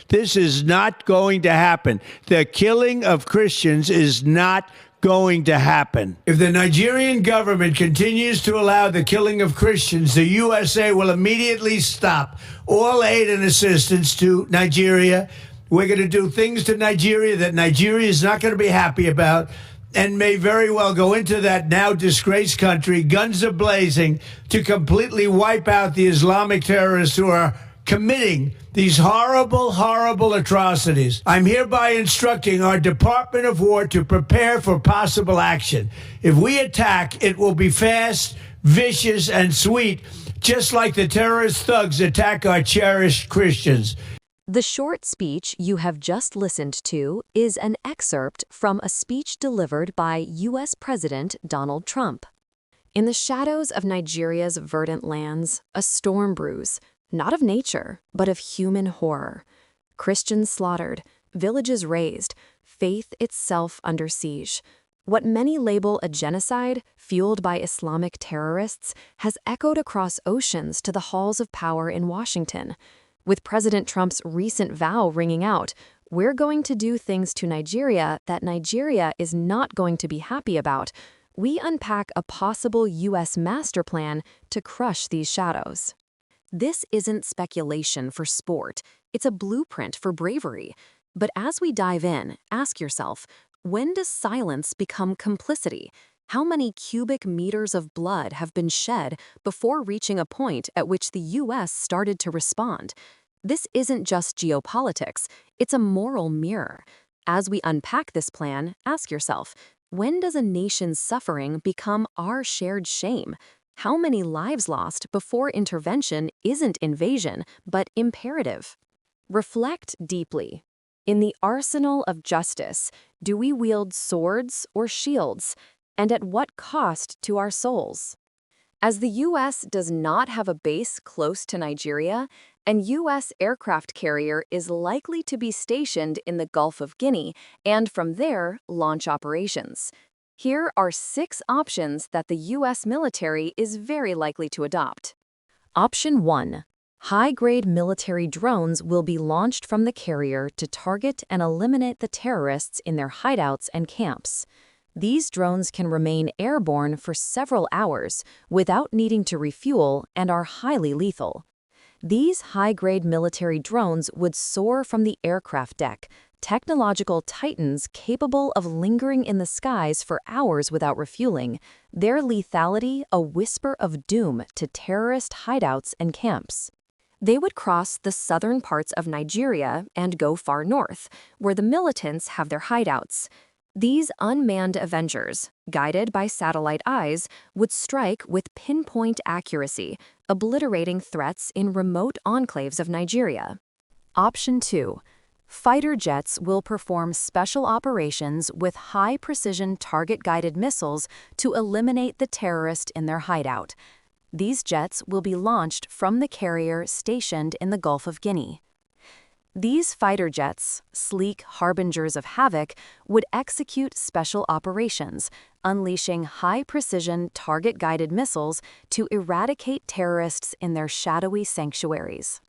This is not going to happen. The killing of Christians is not going to happen. If the Nigerian government continues to allow the killing of Christians, the USA will immediately stop all aid and assistance to Nigeria. We're going to do things to Nigeria that Nigeria is not going to be happy about and may very well go into that now disgraced country, guns a-blazing, to completely wipe out the Islamic terrorists who are committing these horrible, horrible atrocities. I'm hereby instructing our Department of War to prepare for possible action. If we attack, it will be fast, vicious, and sweet, just like the terrorist thugs attack our cherished Christians. The short speech you have just listened to is an excerpt from a speech delivered by U.S. President Donald Trump. In the shadows of Nigeria's verdant lands, a storm brews, not of nature, but of human horror. Christians slaughtered, villages razed, faith itself under siege. What many label a genocide, fueled by Islamic terrorists, has echoed across oceans to the halls of power in Washington. With President Trump's recent vow ringing out, we're going to do things to Nigeria that Nigeria is not going to be happy about. We unpack a possible U.S. master plan to crush these shadows. This isn't speculation for sport, it's a blueprint for bravery. But as we dive in, ask yourself, when does silence become complicity? How many cubic meters of blood have been shed before reaching a point at which the U.S. started to respond? This isn't just geopolitics, it's a moral mirror. As we unpack this plan, ask yourself, when does a nation's suffering become our shared shame? How many lives lost before intervention isn't invasion, but imperative? Reflect deeply. In the arsenal of justice, do we wield swords or shields? And at what cost to our souls? As the U.S. does not have a base close to Nigeria, an U.S. aircraft carrier is likely to be stationed in the Gulf of Guinea and from there launch operations. Here are 6 options that the U.S. military is very likely to adopt. Option 1. High-grade military drones will be launched from the carrier to target and eliminate the terrorists in their hideouts and camps. These drones can remain airborne for several hours without needing to refuel and are highly lethal. These high-grade military drones would soar from the aircraft deck, technological titans capable of lingering in the skies for hours without refueling, their lethality a whisper of doom to terrorist hideouts and camps. They would cross the southern parts of Nigeria and go far north, where the militants have their hideouts. These unmanned Avengers, guided by satellite eyes, would strike with pinpoint accuracy, obliterating threats in remote enclaves of Nigeria. Option 2. Fighter jets will perform special operations with high-precision target-guided missiles to eliminate the terrorist in their hideout. These jets will be launched from the carrier stationed in the Gulf of Guinea. These fighter jets, sleek harbingers of havoc, would execute special operations, unleashing high-precision target-guided missiles to eradicate terrorists in their shadowy sanctuaries.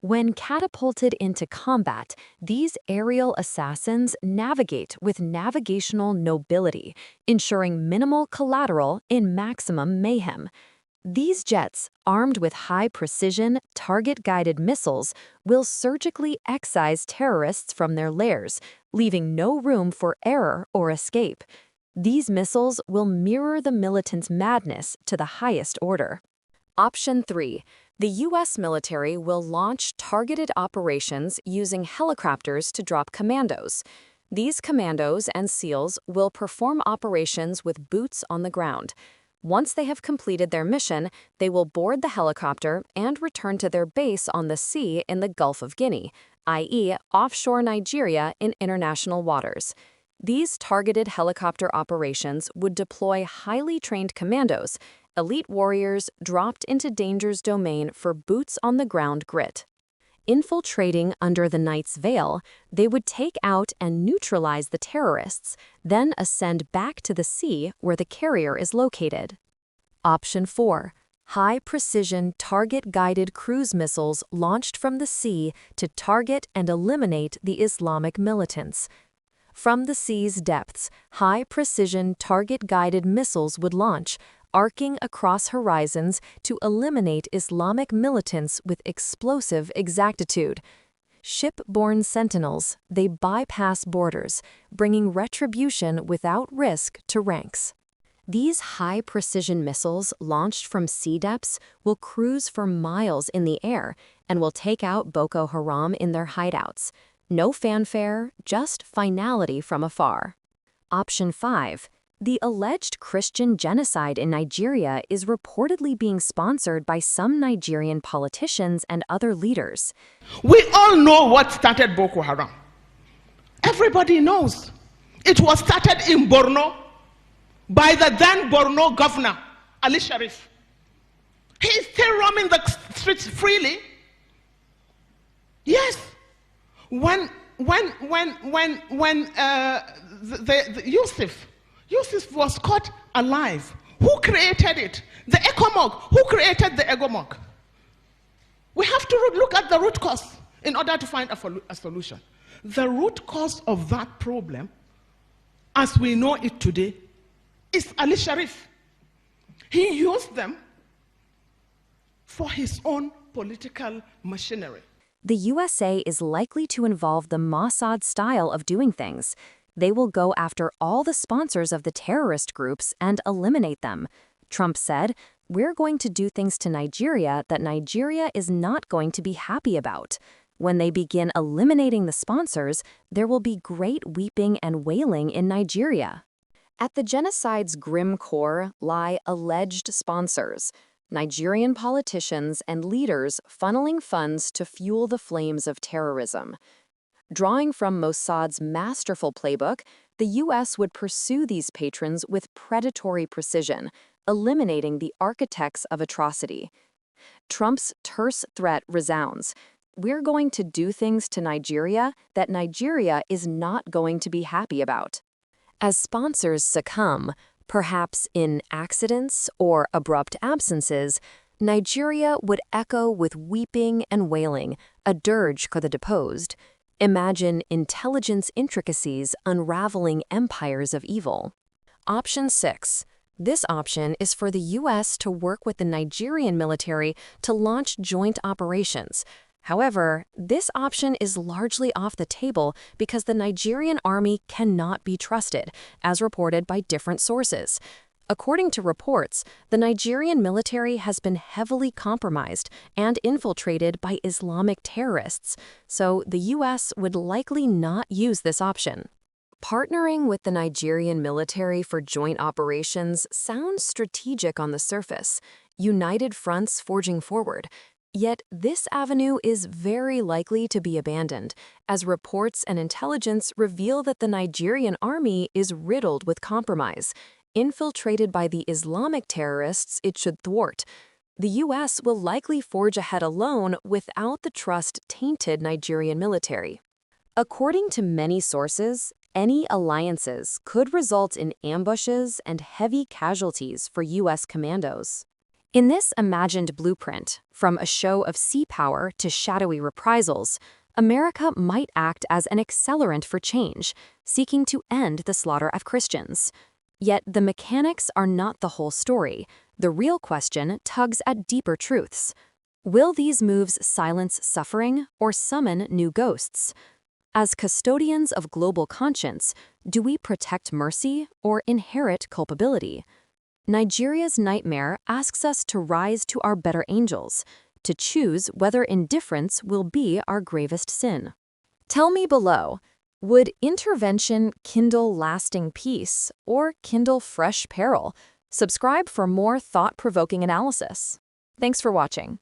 When catapulted into combat, these aerial assassins navigate with navigational nobility, ensuring minimal collateral in maximum mayhem. These jets, armed with high-precision, target-guided missiles, will surgically excise terrorists from their lairs, leaving no room for error or escape. These missiles will mirror the militants' madness to the highest order. Option 3. The U.S. military will launch targeted operations using helicopters to drop commandos. These commandos and SEALs will perform operations with boots on the ground. Once they have completed their mission, they will board the helicopter and return to their base on the sea in the Gulf of Guinea, i.e., offshore Nigeria in international waters. These targeted helicopter operations would deploy highly trained commandos, elite warriors dropped into danger's domain for boots-on-the-ground grit. Infiltrating under the night's veil, they would take out and neutralize the terrorists, then ascend back to the sea where the carrier is located. Option 4. high-precision target-guided cruise missiles launched from the sea to target and eliminate the Islamic militants. From the sea's depths, high-precision target-guided missiles would launch, arcing across horizons to eliminate Islamic militants with explosive exactitude. Ship-borne sentinels, they bypass borders, bringing retribution without risk to ranks. These high-precision missiles launched from sea depths will cruise for miles in the air and will take out Boko Haram in their hideouts. No fanfare, just finality from afar. Option 5. The alleged Christian genocide in Nigeria is reportedly being sponsored by some Nigerian politicians and other leaders. We all know what started Boko Haram. Everybody knows. It was started in Borno by the then Borno governor, Ali Sharif. He is still roaming the streets freely. Yes. When Yusuf was caught alive, who created it? The ECOMOG. Who created the ECOMOG? We have to look at the root cause in order to find a solution. The root cause of that problem, as we know it today, is Ali Sharif. He used them for his own political machinery. The USA is likely to involve the Mossad style of doing things. They will go after all the sponsors of the terrorist groups and eliminate them. Trump said, "We're going to do things to Nigeria that Nigeria is not going to be happy about. When they begin eliminating the sponsors, there will be great weeping and wailing in Nigeria." At the genocide's grim core lie alleged sponsors, Nigerian politicians and leaders funneling funds to fuel the flames of terrorism. Drawing from Mossad's masterful playbook, the U.S. would pursue these patrons with predatory precision, eliminating the architects of atrocity. Trump's terse threat resounds. We're going to do things to Nigeria that Nigeria is not going to be happy about. As sponsors succumb, perhaps in accidents or abrupt absences, Nigeria would echo with weeping and wailing, a dirge for the deposed. Imagine intelligence intricacies unraveling empires of evil. Option 6. This option is for the U.S. to work with the Nigerian military to launch joint operations. However, this option is largely off the table because the Nigerian army cannot be trusted, as reported by different sources. According to reports, the Nigerian military has been heavily compromised and infiltrated by Islamic terrorists, so the U.S. would likely not use this option. Partnering with the Nigerian military for joint operations sounds strategic on the surface, united fronts forging forward. Yet this avenue is very likely to be abandoned, as reports and intelligence reveal that the Nigerian army is riddled with compromise, infiltrated by the Islamic terrorists it should thwart. The U.S. will likely forge ahead alone without the trust-tainted Nigerian military. According to many sources, any alliances could result in ambushes and heavy casualties for U.S. commandos. In this imagined blueprint, from a show of sea power to shadowy reprisals, America might act as an accelerant for change, seeking to end the slaughter of Christians. Yet the mechanics are not the whole story. The real question tugs at deeper truths. Will these moves silence suffering or summon new ghosts? As custodians of global conscience, do we protect mercy or inherit culpability? Nigeria's nightmare asks us to rise to our better angels, to choose whether indifference will be our gravest sin. Tell me below, would intervention kindle lasting peace or kindle fresh peril? Subscribe for more thought-provoking analysis. Thanks for watching.